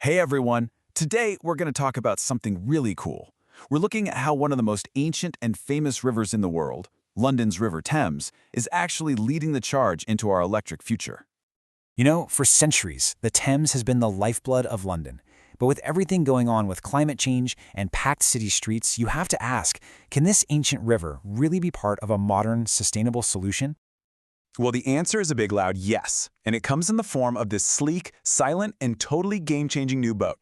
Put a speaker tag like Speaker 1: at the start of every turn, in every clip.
Speaker 1: Hey everyone! Today we're going to talk about something really cool. We're looking at how one of the most ancient and famous rivers in the world, London's River Thames, is actually leading the charge into our electric future.
Speaker 2: You know, for centuries, the Thames has been the lifeblood of London. But with everything going on with climate change and packed city streets, you have to ask, can this ancient river really be part of a modern, sustainable solution?
Speaker 1: Well, the answer is a big loud yes, and it comes in the form of this sleek, silent, and totally game-changing new boat.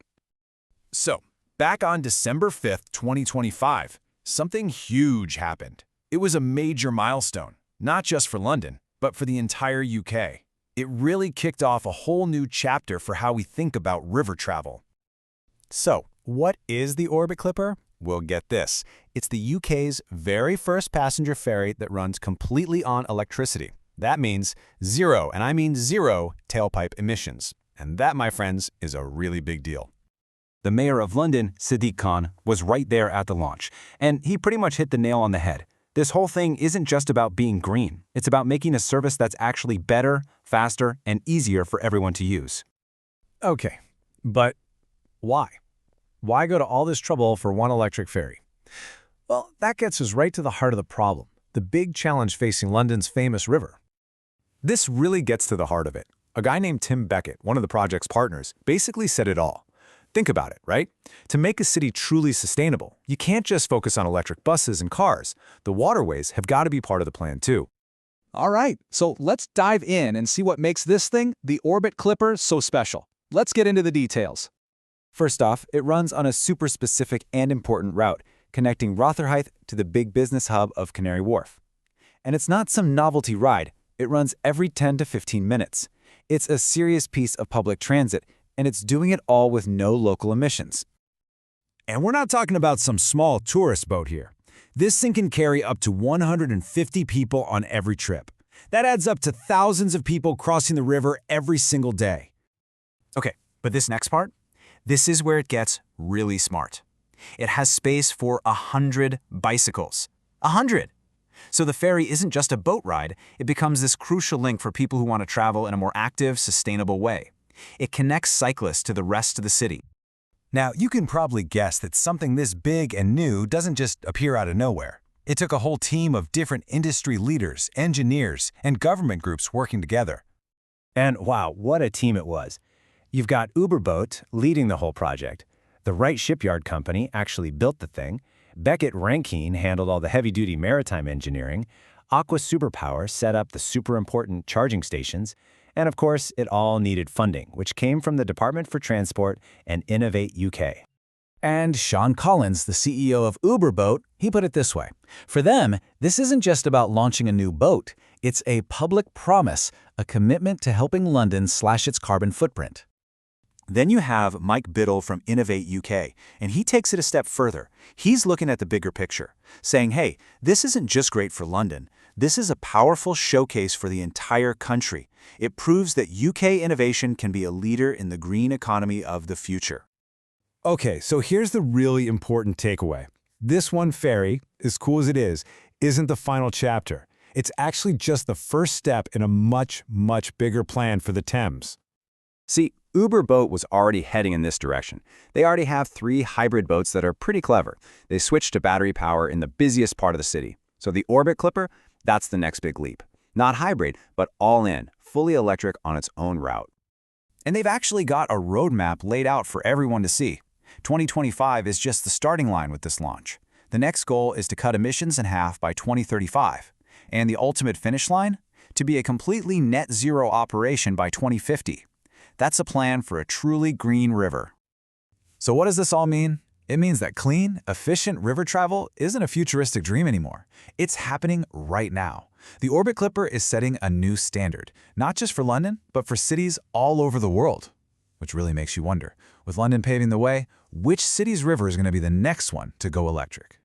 Speaker 1: So, back on December 5th, 2025, something huge happened. It was a major milestone, not just for London, but for the entire UK. It really kicked off a whole new chapter for how we think about river travel.
Speaker 2: So, what is the Orbit Clipper? Well, get this. It's the UK's very first passenger ferry that runs completely on electricity. That means zero, and I mean zero, tailpipe emissions. And that, my friends, is a really big deal. The mayor of London, Sadiq Khan, was right there at the launch, and he pretty much hit the nail on the head. This whole thing isn't just about being green. It's about making a service that's actually better, faster, and easier for everyone to use.
Speaker 3: Okay, but why? Why go to all this trouble for one electric ferry? Well, that gets us right to the heart of the problem, the big challenge facing London's famous river. This really gets to the heart of it. A guy named Tim Beckett, one of the project's partners, basically said it all. Think about it, right? To make a city truly sustainable, you can't just focus on electric buses and cars. The waterways have got to be part of the plan too.
Speaker 4: All right, so let's dive in and see what makes this thing, the Orbit Clipper, so special. Let's get into the details.
Speaker 2: First off, it runs on a super specific and important route, connecting Rotherhithe to the big business hub of Canary Wharf. And it's not some novelty ride. It runs every 10 to 15 minutes. It's a serious piece of public transit, and it's doing it all with no local emissions.
Speaker 3: And we're not talking about some small tourist boat here. This thing can carry up to 150 people on every trip. That adds up to thousands of people crossing the river every single day.
Speaker 2: Okay, but this next part? This is where it gets really smart. It has space for 100 bicycles. 100! So the ferry isn't just a boat ride, it becomes this crucial link for people who want to travel in a more active, sustainable way. It connects cyclists to the rest of the city.
Speaker 3: Now, you can probably guess that something this big and new doesn't just appear out of nowhere. It took a whole team of different industry leaders, engineers, and government groups working together.
Speaker 5: And wow, what a team it was. You've got Uberboat leading the whole project. The Wright Shipyard Company actually built the thing. Beckett Rankine handled all the heavy-duty maritime engineering. Aqua Superpower set up the super important charging stations. And of course, it all needed funding, which came from the Department for Transport and Innovate UK.
Speaker 4: And Sean Collins, the CEO of Uberboat, he put it this way. For them, this isn't just about launching a new boat. It's a public promise, a commitment to helping London slash its carbon footprint.
Speaker 2: Then you have Mike Biddle from Innovate UK, and he takes it a step further. He's looking at the bigger picture, saying, hey, this isn't just great for London. This is a powerful showcase for the entire country. It proves that UK innovation can be a leader in the green economy of the future.
Speaker 3: Okay, so here's the really important takeaway. This one ferry, as cool as it is, isn't the final chapter. It's actually just the first step in a much, much bigger plan for the Thames.
Speaker 5: See, Uberboat was already heading in this direction. They already have 3 hybrid boats that are pretty clever. They switched to battery power in the busiest part of the city. So the Orbit Clipper, that's the next big leap. Not hybrid, but all in, fully electric on its own route.
Speaker 2: And they've actually got a roadmap laid out for everyone to see. 2025 is just the starting line with this launch. The next goal is to cut emissions in half by 2035. And the ultimate finish line? To be a completely net zero operation by 2050. That's a plan for a truly green river.
Speaker 1: So what does this all mean? It means that clean, efficient river travel isn't a futuristic dream anymore. It's happening right now. The Orbit Clipper is setting a new standard, not just for London, but for cities all over the world. Which really makes you wonder, with London paving the way, which city's river is going to be the next one to go electric?